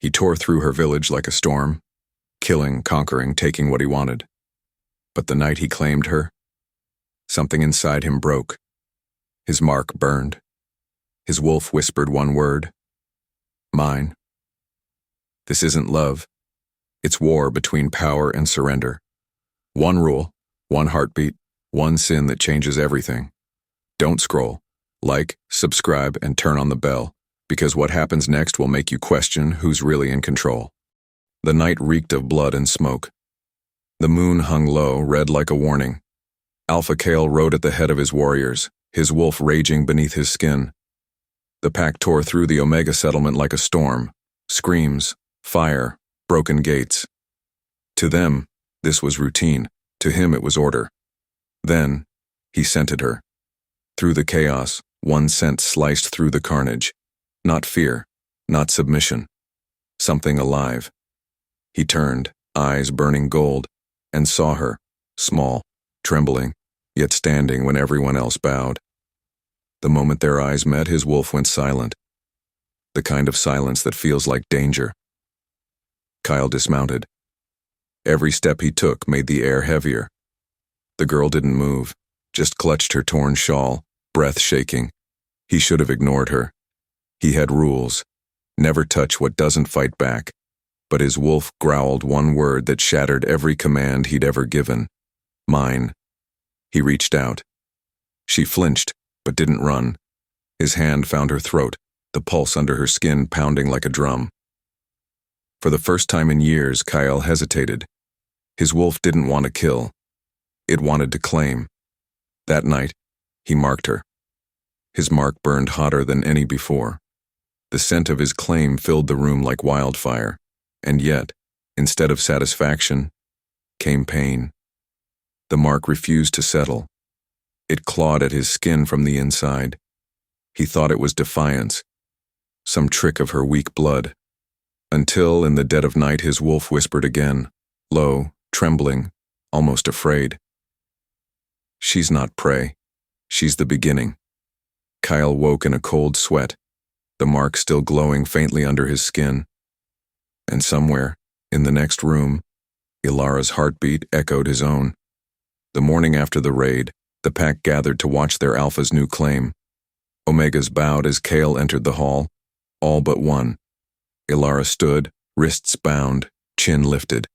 He tore through her village like a storm, killing, conquering, taking what he wanted. But the night he claimed her, something inside him broke. His mark burned. His wolf whispered one word. Mine. This isn't love. It's war between power and surrender. One rule, one heartbeat, one sin that changes everything. Don't scroll. Like, subscribe, and turn on the bell, because what happens next will make you question who's really in control. The night reeked of blood and smoke. The moon hung low, red like a warning. Alpha Kale rode at the head of his warriors, his wolf raging beneath his skin. The pack tore through the Omega settlement like a storm. Screams, fire, broken gates. To them, this was routine. To him, it was order. Then, he scented her. Through the chaos, one scent sliced through the carnage. Not fear, not submission. Something alive. He turned, eyes burning gold, and saw her, small, trembling, yet standing when everyone else bowed. The moment their eyes met, his wolf went silent. The kind of silence that feels like danger. Kyle dismounted. Every step he took made the air heavier. The girl didn't move, just clutched her torn shawl, breath shaking. He should have ignored her. He had rules. Never touch what doesn't fight back. But his wolf growled one word that shattered every command he'd ever given. Mine. He reached out. She flinched, but didn't run. His hand found her throat, the pulse under her skin pounding like a drum. For the first time in years, Kyle hesitated. His wolf didn't want to kill. It wanted to claim. That night, he marked her. His mark burned hotter than any before. The scent of his claim filled the room like wildfire, and yet, instead of satisfaction, came pain. The mark refused to settle. It clawed at his skin from the inside. He thought it was defiance, some trick of her weak blood. Until, in the dead of night, his wolf whispered again, low, trembling, almost afraid. She's not prey. She's the beginning. Kyle woke in a cold sweat, the mark still glowing faintly under his skin. And somewhere, in the next room, Ilara's heartbeat echoed his own. The morning after the raid, the pack gathered to watch their alpha's new claim. Omegas bowed as Kale entered the hall, all but one. Ilara stood, wrists bound, chin lifted.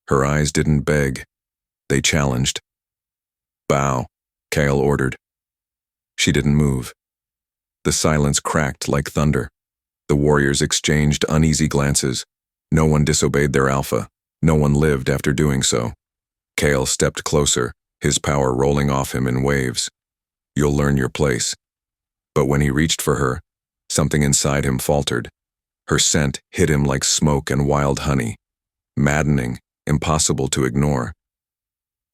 Her eyes didn't beg. They challenged. Bow, Kale ordered. She didn't move. The silence cracked like thunder. The warriors exchanged uneasy glances. No one disobeyed their alpha. No one lived after doing so. Kale stepped closer, his power rolling off him in waves. You'll learn your place. But when he reached for her, something inside him faltered. Her scent hit him like smoke and wild honey. Maddening, impossible to ignore.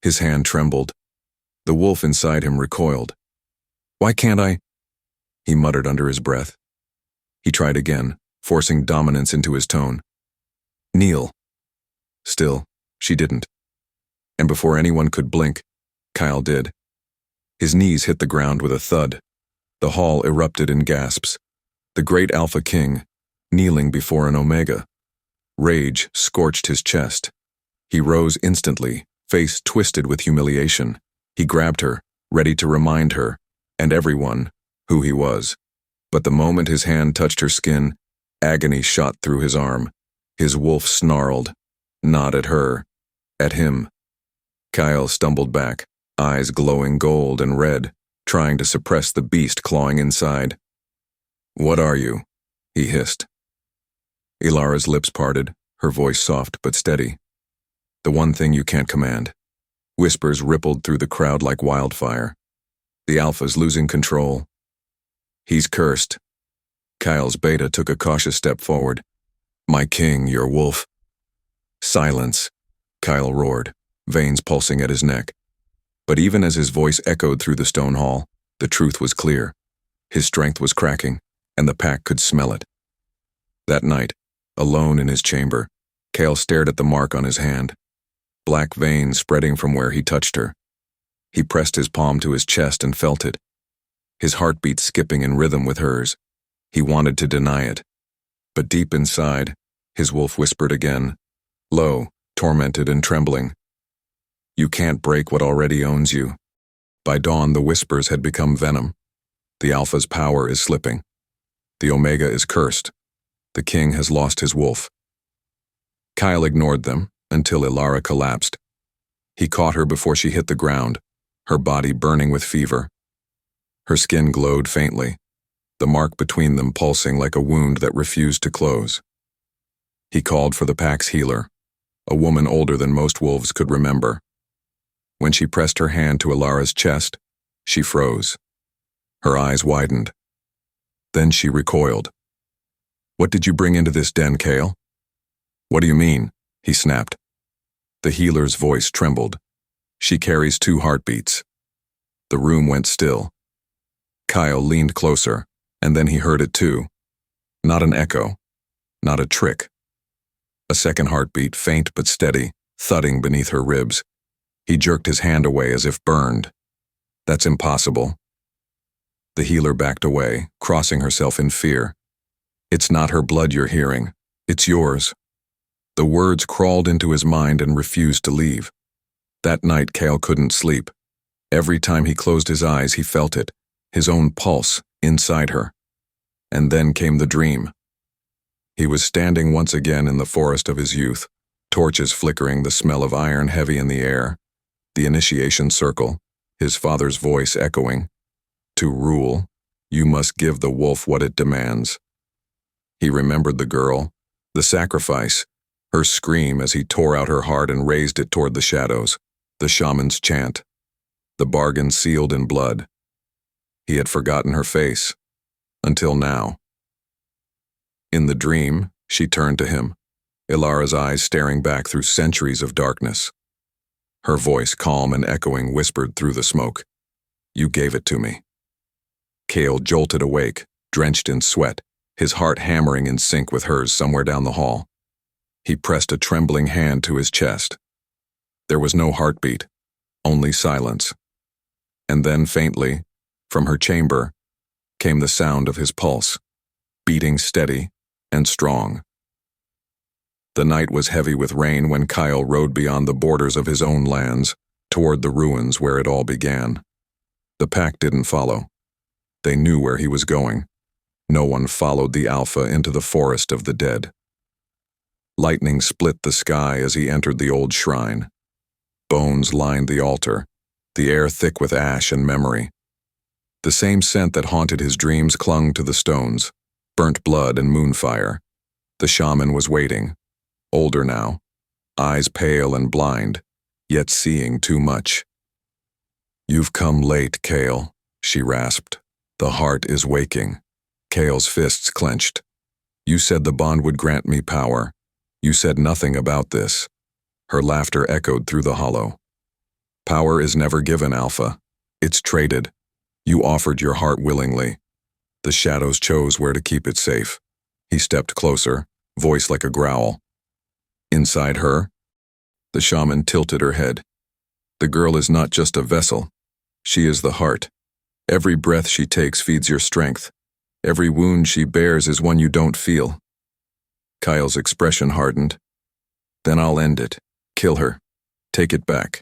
His hand trembled. The wolf inside him recoiled. Why can't I? He muttered under his breath. He tried again, forcing dominance into his tone. Kneel. Still, she didn't. And before anyone could blink, Kyle did. His knees hit the ground with a thud. The hall erupted in gasps. The great Alpha King, kneeling before an Omega. Rage scorched his chest. He rose instantly, face twisted with humiliation. He grabbed her, ready to remind her, and everyone, who he was. But the moment his hand touched her skin, agony shot through his arm. His wolf snarled, not at her, at him. Kyle stumbled back, eyes glowing gold and red, trying to suppress the beast clawing inside. What are you? He hissed. Ilara's lips parted, her voice soft but steady. The one thing you can't command. Whispers rippled through the crowd like wildfire. The Alpha's losing control. He's cursed. Kyle's beta took a cautious step forward. My king, your wolf. Silence, Kyle roared, veins pulsing at his neck. But even as his voice echoed through the stone hall, the truth was clear. His strength was cracking, and the pack could smell it. That night, alone in his chamber, Kale stared at the mark on his hand, black veins spreading from where he touched her. He pressed his palm to his chest and felt it, his heartbeat skipping in rhythm with hers. He wanted to deny it, but deep inside, His wolf whispered again, low, tormented and trembling. You can't break what already owns you. By dawn, the whispers had become venom. The Alpha's power is slipping. The Omega is cursed. The King has lost his wolf. Kyle ignored them until Ilara collapsed. He caught her before she hit the ground, her body burning with fever. Her skin glowed faintly, the mark between them pulsing like a wound that refused to close. He called for the pack's healer, a woman older than most wolves could remember. When she pressed her hand to Ilara's chest, she froze. Her eyes widened. Then she recoiled. What did you bring into this den, Kale? What do you mean? He snapped. The healer's voice trembled. She carries 2 heartbeats. The room went still. Kyle leaned closer, and then he heard it too. Not an echo, not a trick. A second heartbeat, faint but steady, thudding beneath her ribs. He jerked his hand away as if burned. That's impossible. The healer backed away, crossing herself in fear. It's not her blood you're hearing. It's yours. The words crawled into his mind and refused to leave. That night, Kale couldn't sleep. Every time he closed his eyes, he felt it, his own pulse, inside her. And then came the dream. He was standing once again in the forest of his youth, torches flickering, the smell of iron heavy in the air, the initiation circle, his father's voice echoing. To rule, you must give the wolf what it demands. He remembered the girl, the sacrifice, her scream as he tore out her heart and raised it toward the shadows, the shaman's chant, the bargain sealed in blood. He had forgotten her face, until now. In the dream, she turned to him, Ilara's eyes staring back through centuries of darkness. Her voice, calm and echoing, whispered through the smoke. You gave it to me. Kale jolted awake, drenched in sweat, his heart hammering in sync with hers somewhere down the hall. He pressed a trembling hand to his chest. There was no heartbeat, only silence. And then, faintly, from her chamber, came the sound of his pulse, beating steady and strong. The night was heavy with rain when Kyle rode beyond the borders of his own lands, toward the ruins where it all began. The pack didn't follow. They knew where he was going. No one followed the Alpha into the forest of the dead. Lightning split the sky as he entered the old shrine. Bones lined the altar, the air thick with ash and memory. The same scent that haunted his dreams clung to the stones, burnt blood and moonfire. The shaman was waiting, older now, eyes pale and blind, yet seeing too much. You've come late, Kale, she rasped. The heart is waking. Kale's fists clenched. You said the bond would grant me power. You said nothing about this. Her laughter echoed through the hollow. Power is never given, Alpha. It's traded. You offered your heart willingly. The shadows chose where to keep it safe. He stepped closer, voice like a growl. Inside her, the shaman tilted her head. The girl is not just a vessel. She is the heart. Every breath she takes feeds your strength. Every wound she bears is one you don't feel. Kyle's expression hardened. Then I'll end it. Kill her. Take it back.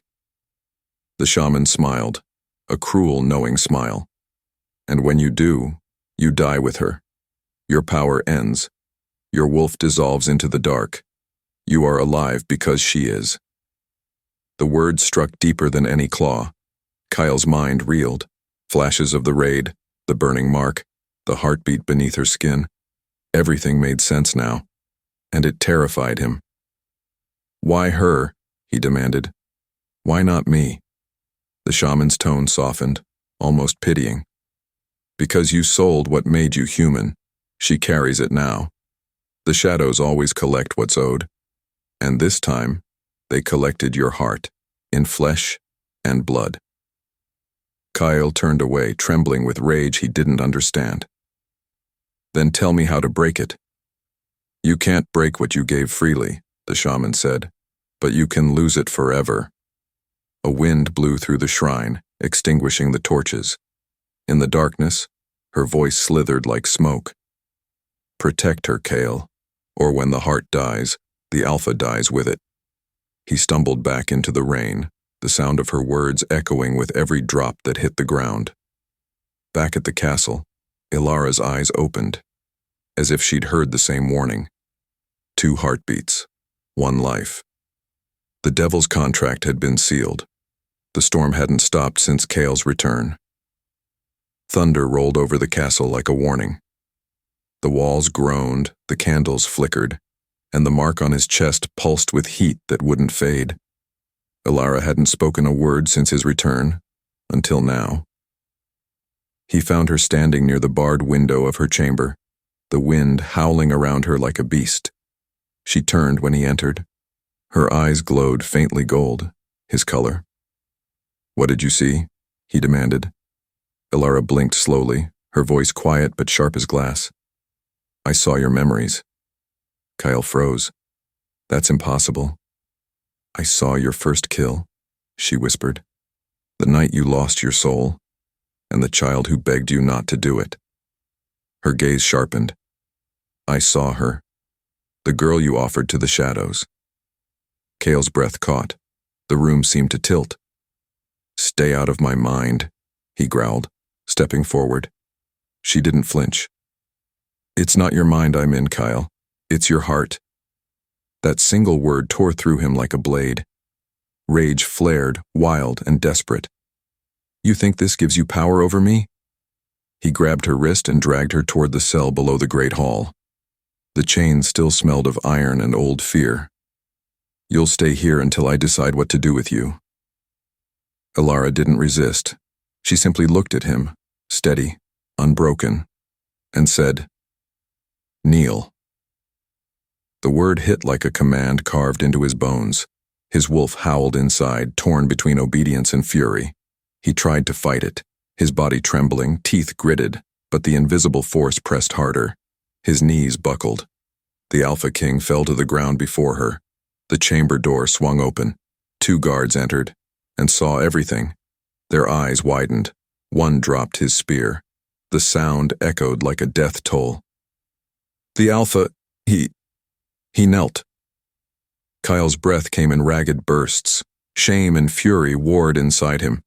The shaman smiled, a cruel, knowing smile. And when you do, you die with her. Your power ends. Your wolf dissolves into the dark. You are alive because she is. The words struck deeper than any claw. Kyle's mind reeled. Flashes of the raid, the burning mark, the heartbeat beneath her skin. Everything made sense now, and it terrified him. Why her? He demanded. Why not me? The shaman's tone softened, almost pitying. Because you sold what made you human, she carries it now. The shadows always collect what's owed, and this time, they collected your heart, in flesh and blood. Kyle turned away, trembling with rage he didn't understand. Then tell me how to break it. You can't break what you gave freely, the shaman said, but you can lose it forever. A wind blew through the shrine, extinguishing the torches. In the darkness, her voice slithered like smoke. Protect her, Kale. Or when the heart dies, the alpha dies with it. He stumbled back into the rain, the sound of her words echoing with every drop that hit the ground. Back at the castle, Ilara's eyes opened, as if she'd heard the same warning. 2 heartbeats, 1 life. The devil's contract had been sealed. The storm hadn't stopped since Kale's return. Thunder rolled over the castle like a warning. The walls groaned, the candles flickered, and the mark on his chest pulsed with heat that wouldn't fade. Ilara hadn't spoken a word since his return, until now. He found her standing near the barred window of her chamber, the wind howling around her like a beast. She turned when he entered. Her eyes glowed faintly gold, his color. "What did you see?" he demanded. Ilara blinked slowly, her voice quiet but sharp as glass. "I saw your memories." Kyle froze. "That's impossible." "I saw your first kill," she whispered. "The night you lost your soul, and the child who begged you not to do it." Her gaze sharpened. "I saw her. The girl you offered to the shadows." Kale's breath caught. The room seemed to tilt. "Stay out of my mind," he growled, stepping forward. She didn't flinch. "It's not your mind I'm in, Kyle. It's your heart." That single word tore through him like a blade. Rage flared, wild and desperate. "You think this gives you power over me?" He grabbed her wrist and dragged her toward the cell below the great hall. The chain still smelled of iron and old fear. "You'll stay here until I decide what to do with you." Ilara didn't resist. She simply looked at him, steady, unbroken, and said, "Kneel." The word hit like a command carved into his bones. His wolf howled inside, torn between obedience and fury. He tried to fight it, his body trembling, teeth gritted, but the invisible force pressed harder. His knees buckled. The Alpha King fell to the ground before her. The chamber door swung open. 2 guards entered, and saw everything. Their eyes widened. One dropped his spear. The sound echoed like a death toll. "The Alpha, He knelt." Kyle's breath came in ragged bursts. Shame and fury warred inside him.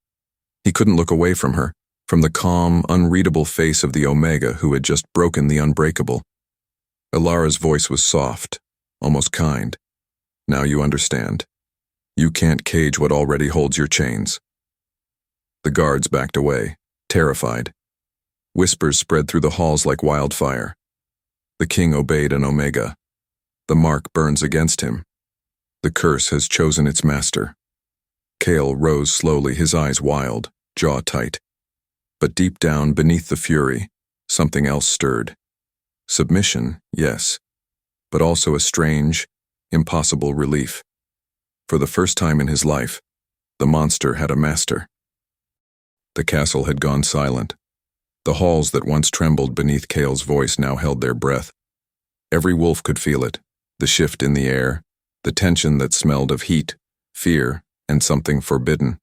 He couldn't look away from her, from the calm, unreadable face of the Omega who had just broken the unbreakable. Ilara's voice was soft, almost kind. "Now you understand. You can't cage what already holds your chains." The guards backed away, terrified. Whispers spread through the halls like wildfire. The king obeyed an Omega. The mark burns against him. The curse has chosen its master. Kale rose slowly, his eyes wild, jaw tight. But deep down, beneath the fury, something else stirred. Submission, yes, but also a strange, impossible relief. For the first time in his life, the monster had a master. The castle had gone silent. The halls that once trembled beneath Kale's voice now held their breath. Every wolf could feel it, the shift in the air, the tension that smelled of heat, fear, and something forbidden.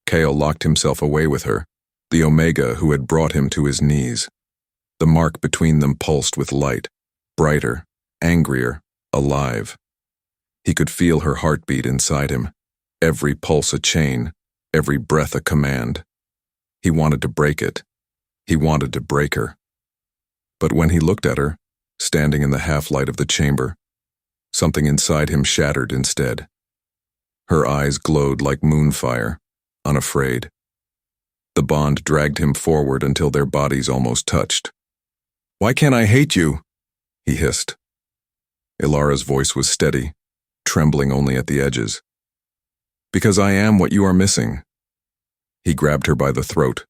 Kale locked himself away with her, the Omega who had brought him to his knees. The mark between them pulsed with light, brighter, angrier, alive. He could feel her heartbeat inside him, every pulse a chain, every breath a command. He wanted to break it. He wanted to break her. But when he looked at her, standing in the half-light of the chamber, something inside him shattered instead. Her eyes glowed like moonfire, unafraid. The bond dragged him forward until their bodies almost touched. "Why can't I hate you?" he hissed. Ilara's voice was steady, trembling only at the edges. "Because I am what you are missing." He grabbed her by the throat,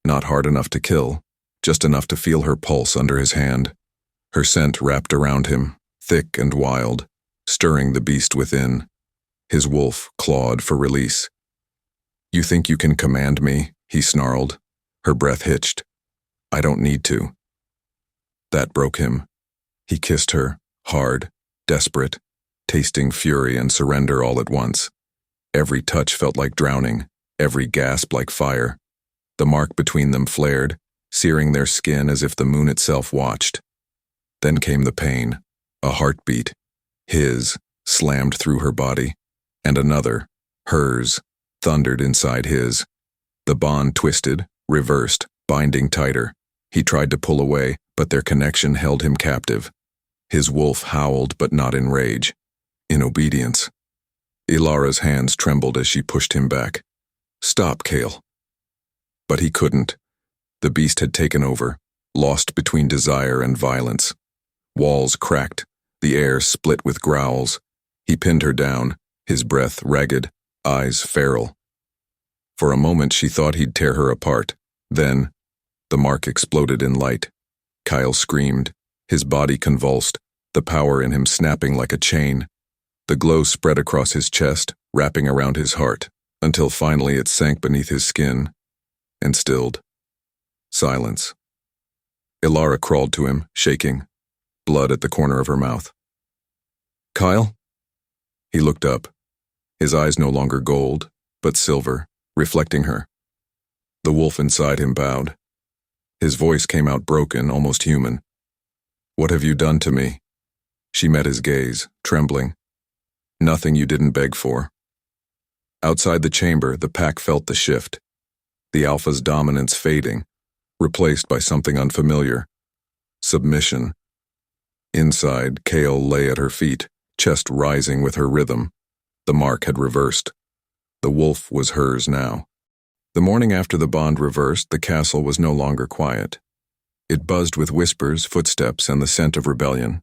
not hard enough to kill, just enough to feel her pulse under his hand. Her scent wrapped around him, thick and wild, stirring the beast within. His wolf clawed for release. "You think you can command me?" he snarled. Her breath hitched. "I don't need to." That broke him. He kissed her, hard, desperate, tasting fury and surrender all at once. Every touch felt like drowning, every gasp like fire. The mark between them flared, searing their skin as if the moon itself watched. Then came the pain, A heartbeat, his, slammed through her body, and another, hers, thundered inside his. The bond twisted, reversed, binding tighter. He tried to pull away, but their connection held him captive. His wolf howled, but not in rage. In obedience. Ilara's hands trembled as she pushed him back. "Stop, Kale." But he couldn't. The beast had taken over, lost between desire and violence. Walls cracked, the air split with growls. He pinned her down, his breath ragged, eyes feral. For a moment she thought he'd tear her apart. Then, the mark exploded in light. Kyle screamed, his body convulsed, the power in him snapping like a chain. The glow spread across his chest, wrapping around his heart, until finally it sank beneath his skin, and stilled. Silence. Ilara crawled to him, shaking, blood at the corner of her mouth. "Kyle?" He looked up, his eyes no longer gold, but silver, reflecting her. The wolf inside him bowed. His voice came out broken, almost human. "What have you done to me?" She met his gaze, trembling. "Nothing you didn't beg for." Outside the chamber, the pack felt the shift. The alpha's dominance fading, replaced by something unfamiliar. Submission. Inside, Kale lay at her feet, chest rising with her rhythm. The mark had reversed. The wolf was hers now. The morning after the bond reversed, the castle was no longer quiet. It buzzed with whispers, footsteps, and the scent of rebellion.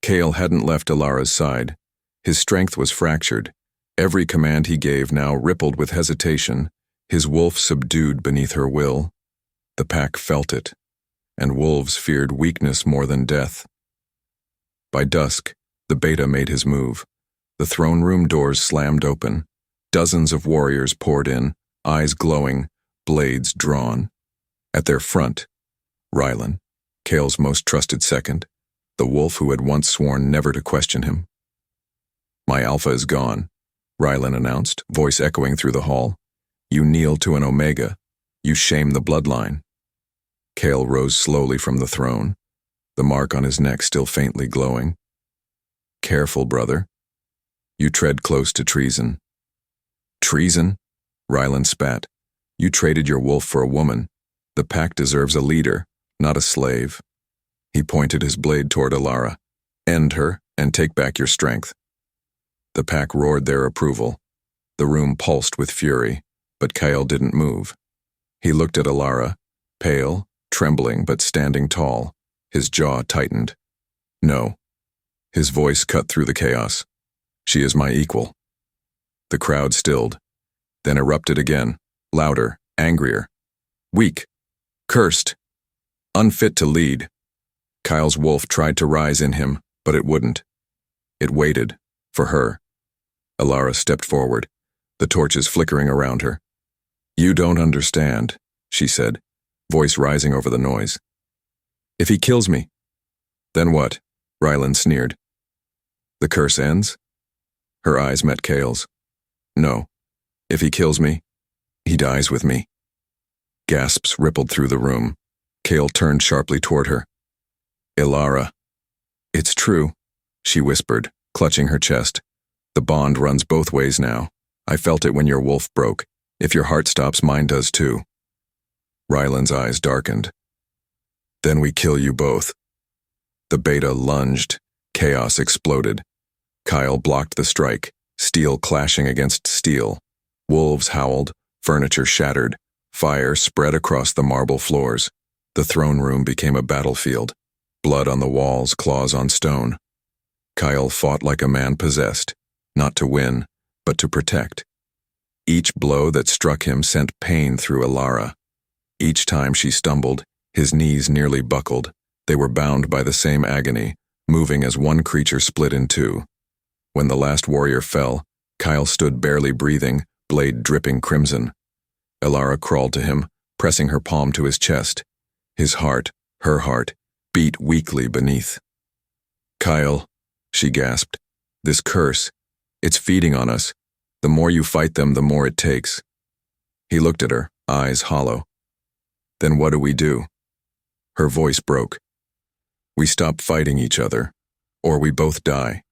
Kale hadn't left Ilara's side. His strength was fractured. Every command he gave now rippled with hesitation, his wolf subdued beneath her will. The pack felt it, and wolves feared weakness more than death. By dusk, the beta made his move. The throne room doors slammed open. Dozens of warriors poured in, eyes glowing, blades drawn. At their front, Rylan, Kale's most trusted second, the wolf who had once sworn never to question him. "My alpha is gone," Rylan announced, voice echoing through the hall. "You kneel to an omega. You shame the bloodline." Kale rose slowly from the throne, the mark on his neck still faintly glowing. "Careful, brother. You tread close to treason." "Treason?" Rylan spat. "You traded your wolf for a woman. The pack deserves a leader, not a slave." He pointed his blade toward Ilara. "End her, and take back your strength." The pack roared their approval. The room pulsed with fury, but Kyle didn't move. He looked at Ilara, pale, trembling but standing tall, his jaw tightened. "No." His voice cut through the chaos. "She is my equal." The crowd stilled, then erupted again, louder, angrier. "Weak, cursed, unfit to lead." Kyle's wolf tried to rise in him, but it wouldn't. It waited, for her. Ilara stepped forward, the torches flickering around her. "You don't understand," she said, voice rising over the noise. "If he kills me." "Then what?" Rylan sneered. "The curse ends?" Her eyes met Kale's. "No. If he kills me, he dies with me." Gasps rippled through the room. Kale turned sharply toward her. "Ilara." "It's true," she whispered, clutching her chest. "The bond runs both ways now. I felt it when your wolf broke. If your heart stops, mine does too." Rylan's eyes darkened. "Then we kill you both." The beta lunged. Chaos exploded. Kyle blocked the strike, steel clashing against steel. Wolves howled, furniture shattered, fire spread across the marble floors. The throne room became a battlefield. Blood on the walls, claws on stone. Kyle fought like a man possessed, not to win, but to protect. Each blow that struck him sent pain through Ilara. Each time she stumbled, his knees nearly buckled. They were bound by the same agony, moving as one creature split in two. When the last warrior fell, Kyle stood barely breathing, blade dripping crimson. Ilara crawled to him, pressing her palm to his chest. His heart, her heart, beat weakly beneath. "Kyle," she gasped, "this curse, it's feeding on us. The more you fight them, the more it takes." He looked at her, eyes hollow. "Then what do we do?" Her voice broke. "We stop fighting each other. or we both die.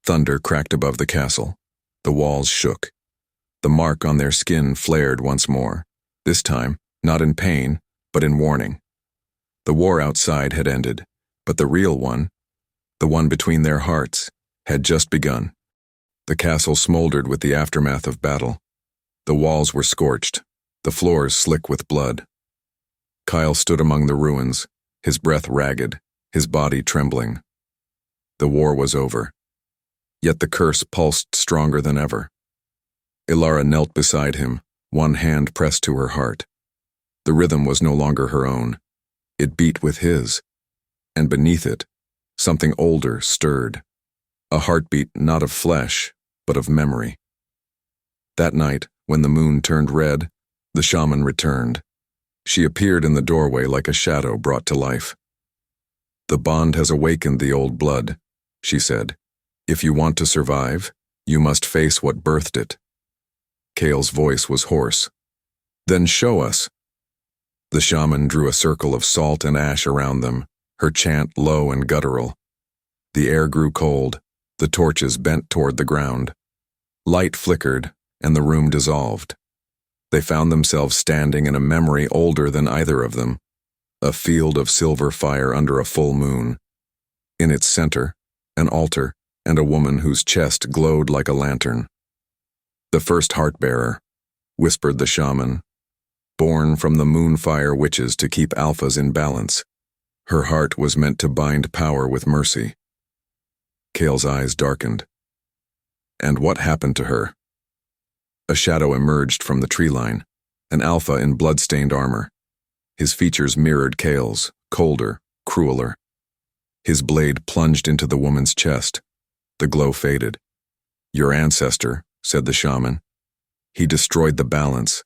Thunder cracked above the castle. The walls shook. The mark on their skin flared once more, this time not in pain, but in warning. The war outside had ended, but the real one, the one between their hearts, had just begun. The castle smoldered with the aftermath of battle. The walls were scorched, the floors slick with blood. Kyle stood among the ruins, his breath ragged, his body trembling. The war was over. Yet the curse pulsed stronger than ever. Ilara knelt beside him, one hand pressed to her heart. The rhythm was no longer her own. It beat with his, and beneath it, something older stirred. A heartbeat not of flesh, but of memory. That night, when the moon turned red, the shaman returned. She appeared in the doorway like a shadow brought to life. "The bond has awakened the old blood," she said. "If you want to survive, you must face what birthed it." Kale's voice was hoarse. "Then show us." The shaman drew a circle of salt and ash around them, her chant low and guttural. The air grew cold, the torches bent toward the ground. Light flickered, and the room dissolved. They found themselves standing in a memory older than either of them, a field of silver fire under a full moon. In its center, an altar and a woman whose chest glowed like a lantern. "The first heart-bearer," whispered the shaman, "born from the moonfire witches to keep alphas in balance. Her heart was meant to bind power with mercy." Kale's eyes darkened. "And what happened to her?" A shadow emerged from the tree line, an alpha in blood-stained armor. His features mirrored Kale's, colder, crueler. His blade plunged into the woman's chest. The glow faded. "Your ancestor," said the shaman. "He destroyed the balance.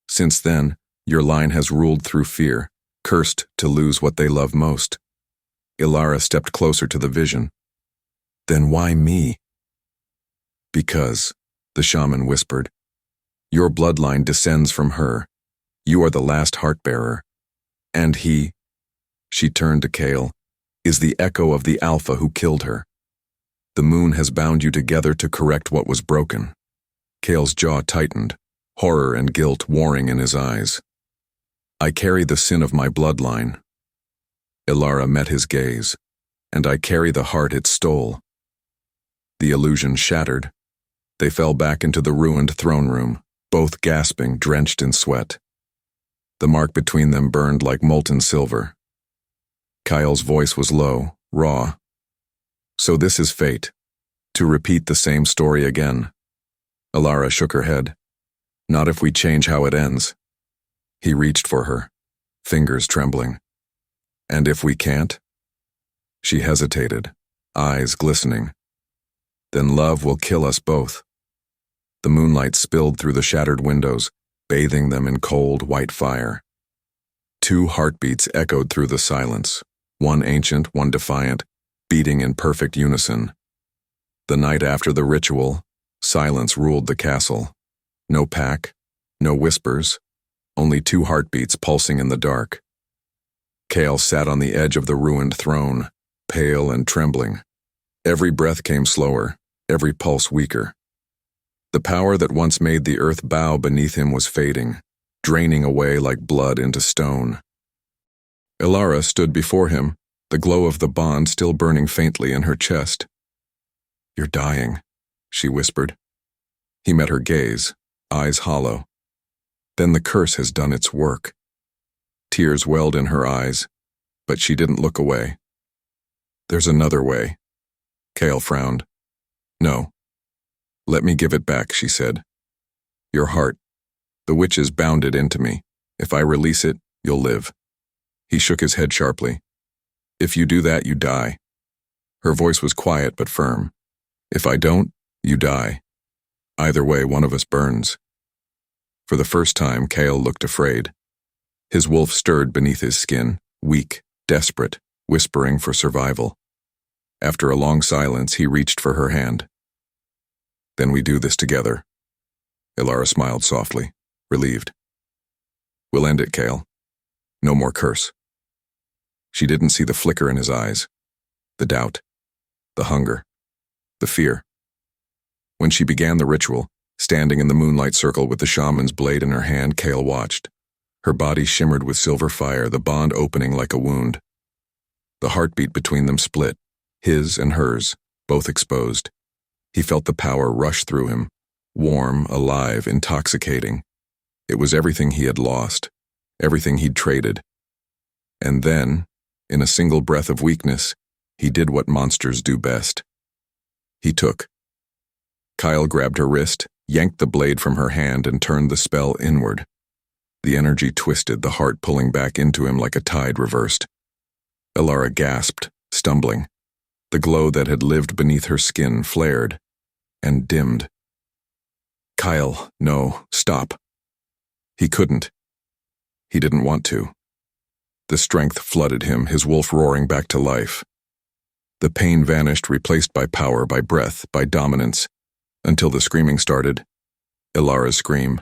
Since then, your line has ruled through fear, cursed to lose what they love most." Ilara stepped closer to the vision. "Then why me?" "Because," the shaman whispered, "your bloodline descends from her. You are the last heart-bearer. And he," she turned to Kale, "is the echo of the alpha who killed her. The moon has bound you together to correct what was broken." Kale's jaw tightened, horror and guilt warring in his eyes. "I carry the sin of my bloodline." Ilara met his gaze. "And I carry the heart it stole." The illusion shattered. They fell back into the ruined throne room, both gasping, drenched in sweat. The mark between them burned like molten silver. Kyle's voice was low, raw. "So this is fate, to repeat the same story again." Ilara shook her head. "Not if we change how it ends." He reached for her, fingers trembling. "And if we can't?" She hesitated, eyes glistening. "Then love will kill us both." The moonlight spilled through the shattered windows, bathing them in cold, white fire. Two heartbeats echoed through the silence, one ancient, one defiant, beating in perfect unison. The night after the ritual, silence ruled the castle. No pack, no whispers, only two heartbeats pulsing in the dark. Kale sat on the edge of the ruined throne, pale and trembling. Every breath came slower, every pulse weaker. The power that once made the earth bow beneath him was fading, draining away like blood into stone. Ilara stood before him, the glow of the bond still burning faintly in her chest. "You're dying," she whispered. He met her gaze, eyes hollow. "Then the curse has done its work." Tears welled in her eyes, but she didn't look away. "There's another way." Kale frowned. "No. Let me give it back," she said. "Your heart. The witches bound it into me. If I release it, you'll live." He shook his head sharply. "If you do that, you die." Her voice was quiet but firm. "If I don't, you die. Either way, one of us burns." For the first time, Kale looked afraid. His wolf stirred beneath his skin, weak, desperate, whispering for survival. After a long silence, he reached for her hand. "Then we do this together." Ilara smiled softly, relieved. "We'll end it, Kale. No more curse." She didn't see the flicker in his eyes, the doubt. the hunger, the fear. When she began the ritual, standing in the moonlight circle with the shaman's blade in her hand, Kale watched. Her body shimmered with silver fire, the bond opening like a wound. The heartbeat between them split, his and hers, both exposed. He felt the power rush through him, warm, alive, intoxicating. It was everything he had lost, everything he'd traded. And then, in a single breath of weakness, he did what monsters do best. He took. Kyle grabbed her wrist, yanked the blade from her hand, and turned the spell inward. The energy twisted, the heart pulling back into him like a tide reversed. Elara gasped, stumbling. The glow that had lived beneath her skin flared and dimmed. Kyle, no, stop. He couldn't. He didn't want to. The strength flooded him, his wolf roaring back to life. The pain vanished, replaced by power, by breath, by dominance, until the screaming started. Elara's scream.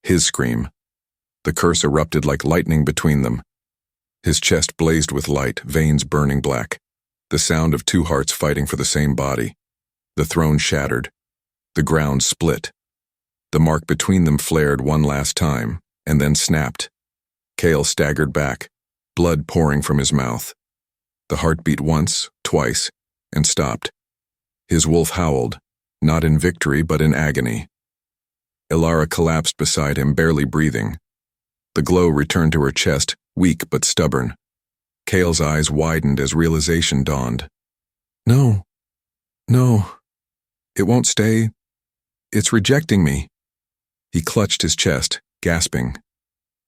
His scream. The curse erupted like lightning between them. His chest blazed with light, veins burning black. The sound of two hearts fighting for the same body. The throne shattered. The ground split. The mark between them flared one last time, and then snapped. Kale staggered back, blood pouring from his mouth. The heart beat once, twice, and stopped. His wolf howled, not in victory but in agony. Elara collapsed beside him, barely breathing. The glow returned to her chest, weak but stubborn. Kale's eyes widened as realization dawned. No. It won't stay. It's rejecting me. He clutched his chest, gasping.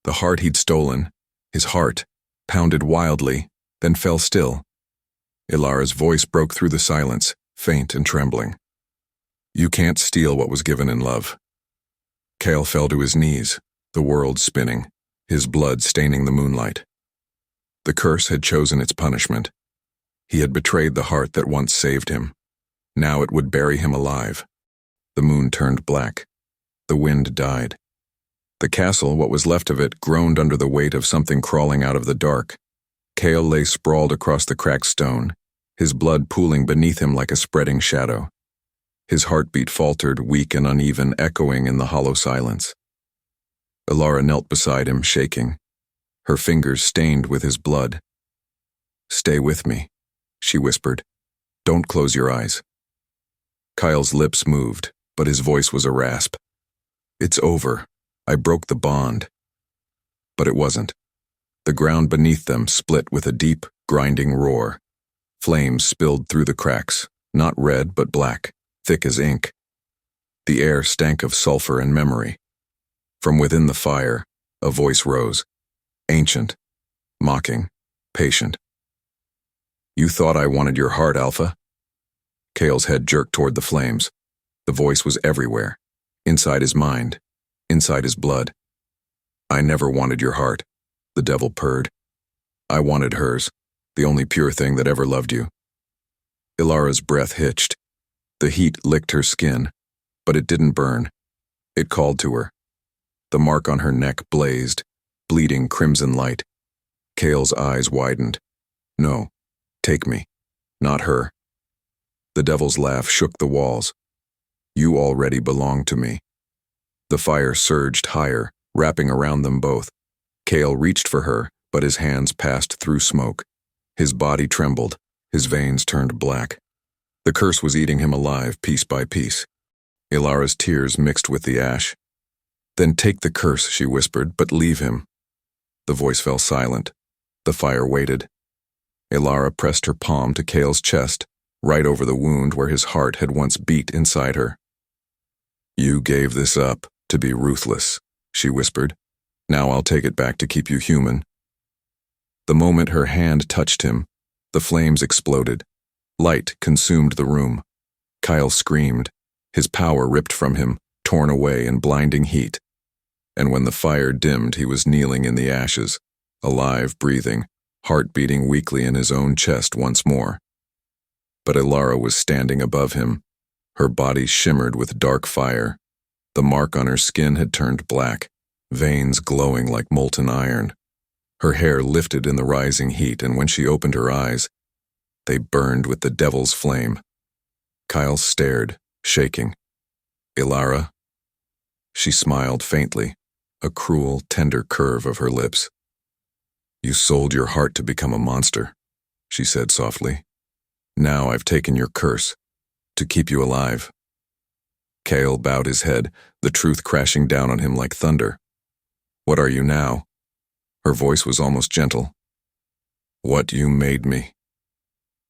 The heart he'd stolen, his heart, pounded wildly, then fell still. Elara's voice broke through the silence, faint and trembling. You can't steal what was given in love. Kale fell to his knees, the world spinning, his blood staining the moonlight. The curse had chosen its punishment. He had betrayed the heart that once saved him. Now it would bury him alive. The moon turned black. The wind died. The castle, what was left of it, groaned under the weight of something crawling out of the dark. Kale lay sprawled across the cracked stone, his blood pooling beneath him like a spreading shadow. His heartbeat faltered, weak and uneven, echoing in the hollow silence. Elara knelt beside him, shaking, her fingers stained with his blood. Stay with me, she whispered. Don't close your eyes. Kyle's lips moved, but his voice was a rasp. It's over. I broke the bond. But it wasn't. The ground beneath them split with a deep, grinding roar. Flames spilled through the cracks, not red but black, thick as ink. The air stank of sulfur and memory. From within the fire, a voice rose, ancient, mocking, patient. You thought I wanted your heart, Alpha? Kale's head jerked toward the flames. The voice was everywhere, inside his mind, inside his blood. I never wanted your heart, the devil purred. I wanted hers, the only pure thing that ever loved you. Elara's breath hitched. The heat licked her skin, but it didn't burn. It called to her. The mark on her neck blazed, bleeding crimson light. Kale's eyes widened. No, take me, not her. The devil's laugh shook the walls. You already belong to me. The fire surged higher, wrapping around them both. Kale reached for her, but his hands passed through smoke. His body trembled, his veins turned black. The curse was eating him alive, piece by piece. Elara's tears mixed with the ash. Then take the curse, she whispered, but leave him. The voice fell silent. The fire waited. Elara pressed her palm to Kale's chest, right over the wound where his heart had once beat inside her. You gave this up to be ruthless, she whispered. Now I'll take it back to keep you human. The moment her hand touched him, the flames exploded. Light consumed the room. Kyle screamed, his power ripped from him, torn away in blinding heat. And when the fire dimmed, he was kneeling in the ashes, alive, breathing, heart beating weakly in his own chest once more. But Elara was standing above him. Her body shimmered with dark fire. The mark on her skin had turned black, veins glowing like molten iron. Her hair lifted in the rising heat, and when she opened her eyes, They burned with the devil's flame. Kyle stared, shaking. Ilara? She smiled faintly, a cruel, tender curve of her lips. You sold your heart to become a monster, she said softly. Now I've taken your curse, to keep you alive. Kale bowed his head, the truth crashing down on him like thunder. What are you now? Her voice was almost gentle. What you made me.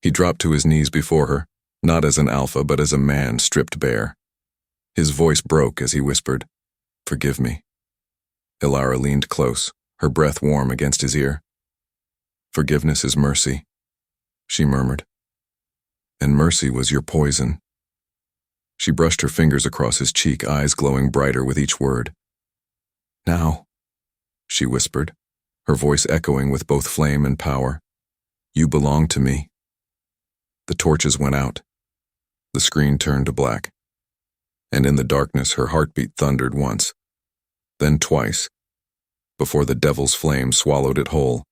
He dropped to his knees before her, not as an alpha but as a man stripped bare. His voice broke as he whispered, Forgive me. Ilara leaned close, her breath warm against his ear. Forgiveness is mercy, she murmured. And mercy was your poison. She brushed her fingers across his cheek, eyes glowing brighter with each word. Now, she whispered, her voice echoing with both flame and power. You belong to me. The torches went out. The screen turned to black. And in the darkness her heartbeat thundered once, then twice, before the devil's flame swallowed it whole.